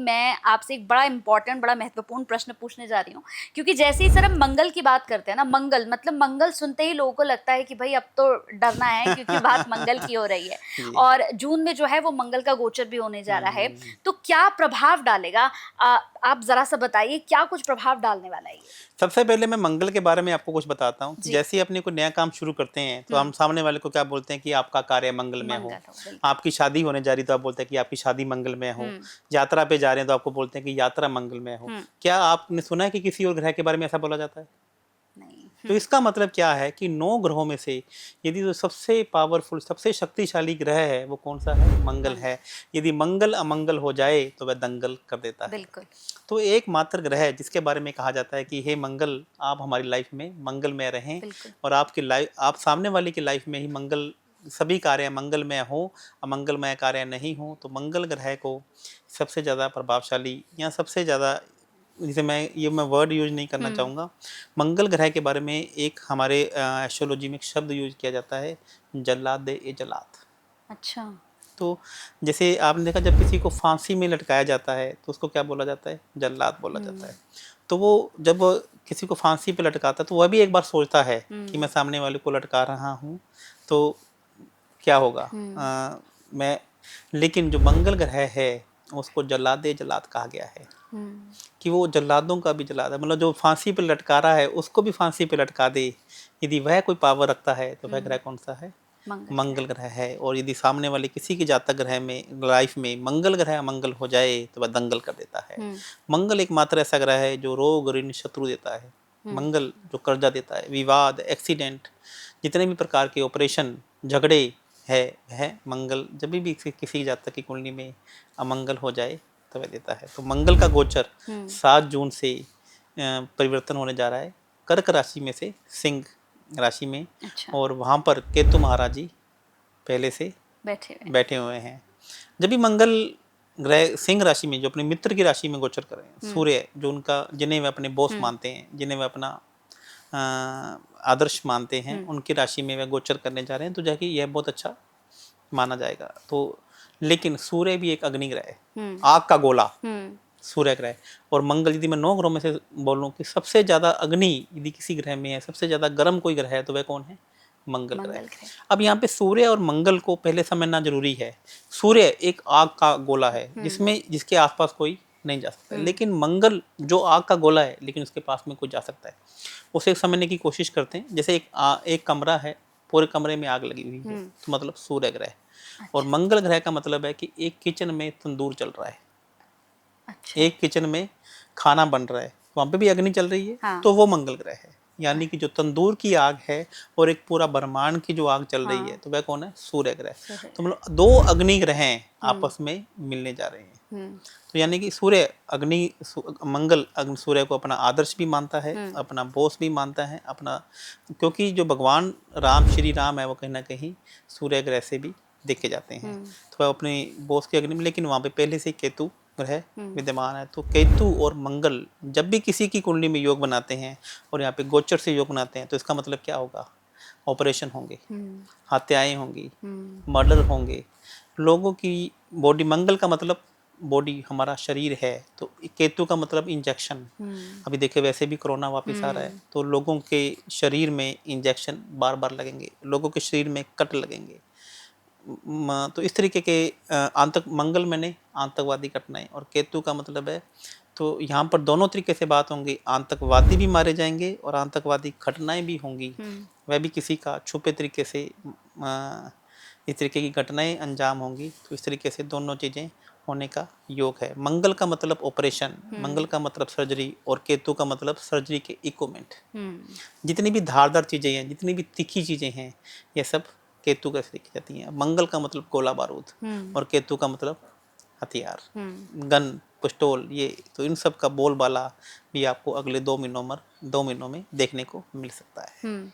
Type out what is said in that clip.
मैं आपसे एक बड़ा इम्पोर्टेंट, बड़ा महत्वपूर्ण प्रश्न पूछने जा रही हूँ, क्योंकि जैसे ही सर हम मंगल की बात करते हैं ना, मंगल मतलब मंगल सुनते ही लोगों को लगता है कि भाई अब तो डरना है, क्योंकि बात मंगल की हो रही है। जी। और जून में जो है वो मंगल का गोचर भी होने जा रहा है, हुँ। तो क्या प्रभाव डालेगा? आप ज़रा सा बताइए, क्या कुछ प्रभाव डालने वाला है ये? सबसे पहले मैं मंगल के बारे में आपको कुछ बताता हूँ कि जी। जैसे ही अपने कोई नया काम शुरू करते हैं, तो हुँ, हम सामने वाले को क्या बोलते हैं कि आपका कार्य मंगलमय हो। मंगल हो, बिल्कुल। आपकी शादी होने जा रही है, तो आप बोलते हैं कि आपकी शादी मंगलमय हो। हुँ, यात्रा पे जा रहे हैं, तो आपको बोलते हैं कि यात्रा मंगलमय हो। हुँ, क्या आपने सुना है कि किसी और ग्रह के बारे में ऐसा बोला जाता है? नहीं, तो इसका मतलब क्या है कि 9 ग्रहों में से यदि जो सबसे पावरफुल, सबसे शक्तिशाली ग्रह है, वो कौन-सा है? मंगल मंगल, है। यदि मंगल अमंगल हो जाए, तो वह दंगल कर देता है। बिल्कुल। तो एकमात्र ग्रह है जिसके बारे में कहा जाता है कि हे मंगल, आप हमारी लाइफ में मंगलमय रहें बिल्कुल। और आपकी लाइफ, आप सामने वाले की लाइफ में ही मंगल, सभी कार्य मंगलमय हो, अमंगलमय कार्य नहीं हो। तो मंगल ग्रह को सबसे ज़्यादा प्रभावशाली या सबसे ज़्यादा, जैसे मैं वर्ड यूज़ नहीं करना हुँ, चाहूँगा। मंगल ग्रह के बारे में एक हमारे एस्ट्रोलॉजी में एक शब्द यूज़ किया जाता है, जल्लाद-ए-जलाद। अच्छा। तो जैसे आपने देखा, जब किसी को फांसी में लटकाया जाता है, तो उसको क्या बोला जाता है? जल्लाद बोला जाता है। हुँ, तो वो जब किसी को फांसी पे लटकाता है, तो वह भी एक बार सोचता है कि हुँ, मैं सामने वाले को लटका रहा हूँ, तो क्या होगा? हुँ, मैं लेकिन जो मंगल ग्रह है, उसको जल्लाद-ए-जल्लाद कहा गया है हुँ, कि वो जल्लादों का भी जल्लाद है। मतलब जो फांसी पे लटका रहा है, उसको भी फांसी पे लटका दे। यदि वह कोई पावर रखता है, तो वह ग्रह हुँ, कौन-सा है? मंगल ग्रह। मंगल ग्रह है। और यदि सामने वाले किसी की जातक ग्रह में, लाइफ में मंगल ग्रह अमंगल हो जाए, तो वह दंगल कर देता है। हुँ, मंगल एकमात्र ऐसा ग्रह है जो रोग, ऋण, शत्रु देता है। हुँ, मंगल जो कर्जा देता है, विवाद, एक्सीडेंट, जितने भी प्रकार के ऑपरेशन, झगड़े है, वह मंगल जब भी किसी जातक की कुंडली में अमंगल हो जाए, तो वह देता है। तो मंगल का गोचर हुँ, 7 जून से परिवर्तन होने जा रहा है, कर्क राशि में से सिंह राशि में। अच्छा, और वहाँ पर केतु महाराज जी पहले से बैठे हुए। बैठे हुए हैं। जब भी मंगल ग्रह सिंह राशि में, जो अपने मित्र की राशि में गोचर कर रहे हैं, हुँ, सूर्य जो उनका, जिन्हें वे अपने बॉस हुँ, मानते हैं, जिन्हें वे अपना आदर्श मानते हैं, हुँ, उनकी राशि में वे गोचर करने जा रहे हैं, तो जाके यह बहुत अच्छा माना जाएगा। तो लेकिन सूर्य भी एक अग्नि ग्रह है, हुँ, आग का गोला हुँ, सूर्य ग्रह। और मंगल, यदि मैं 9 ग्रहों में से बोलूँ कि सबसे ज़्यादा अग्नि यदि किसी ग्रह में है, सबसे ज़्यादा गर्म कोई ग्रह है, तो वह कौन है? मंगल ग्रह। मंगल ग्रह। अब यहाँ पे सूर्य और मंगल को पहले समझना ज़रूरी है। सूर्य एक आग का गोला है, हुँ, जिसके आस-पास कोई नहीं जा सकता। हुँ, लेकिन मंगल जो आग का गोला है, लेकिन उसके पास में कोई जा सकता है। उसे समझने की कोशिश करते हैं। जैसे एक कमरा है, पूरे कमरे में आग लगी हुई है, हुँ, तो मतलब सूर्य ग्रह। और अच्छा, मंगल ग्रह का मतलब है कि एक किचन में तंदूर चल रहा है। अच्छा, एक किचन में खाना बन रहा है, वहाँ पे भी अग्नि चल रही है, हाँ, तो वो मंगल ग्रह है। अ, यानी कि जो तंदूर की आग है और एक पूरा ब्रह्मांड की जो आग चल रही है, हाँ, तो वह कौन है? सूर्य ग्रह। सूर्य तो ग्रह। मतलब 2 अग्नि ग्रह हुँ, आपस में मिलने जा रहे हैं। हुँ, तो यानी कि सूर्य मंगल सूर्य को अपना आदर्श भी मानता है, हुँ, अपना बॉस भी मानता है, अपना, क्योंकि जो भगवान राम, श्री राम है, वो कहीं न कहीं सूर्य ग्रह से भी देखे जाते हैं। हुँ, तो वह अपने बॉस की अग्नि में, लेकिन वहाँ पे पहले से ही केतु ग्रह हुँ, विद्यमान है। तो केतु और मंगल जब भी किसी की कुंडली में योग बनाते हैं और यहाँ पे गोचर से योग बनाते हैं, तो इसका मतलब क्या होगा? ऑपरेशन होंगे, हुँ, हत्याएँ होंगी, हुँ, मर्डर होंगे, लोगों की बॉडी, मंगल का मतलब बॉडी, हमारा शरीर है, तो केतु का मतलब इंजेक्शन। हुँ, अभी देखिए, वैसे भी कोरोना वापस आ रहा है, हुँ, तो लोगों के शरीर में इंजेक्शन बार-बार लगेंगे, लोगों के शरीर में कट लगेंगे। तो इस तरीके के आतंक, मंगल मैंने आतंकवादी घटनाएँ, और केतु का मतलब है, तो यहाँ पर दोनों तरीके से बात होंगी, आतंकवादी भी मारे जाएँगे और आतंकवादी घटनाएँ भी होंगी। हुँ, वह भी किसी का छुपे तरीके से इस तरीके की घटनाएँ अंजाम होंगी। तो इस तरीके से दोनों चीज़ें होने का योग है। मंगल का मतलब ऑपरेशन, मंगल हुँ, का मतलब सर्जरी, और केतु का मतलब सर्जरी के इक्विपमेंट। हुँ, जितनी भी धारदार चीज़ें हैं, जितनी भी तीखी चीज़ें हैं, ये सब केतु का से की जाती हैं। मंगल का मतलब गोला बारूद, हुँ, और केतु का मतलब हथियार, हुँ। गन, पिस्तौल, ये तो इन सब का बोलबाला भी आपको अगले 2 महीनों में देखने को मिल सकता है। हुँ।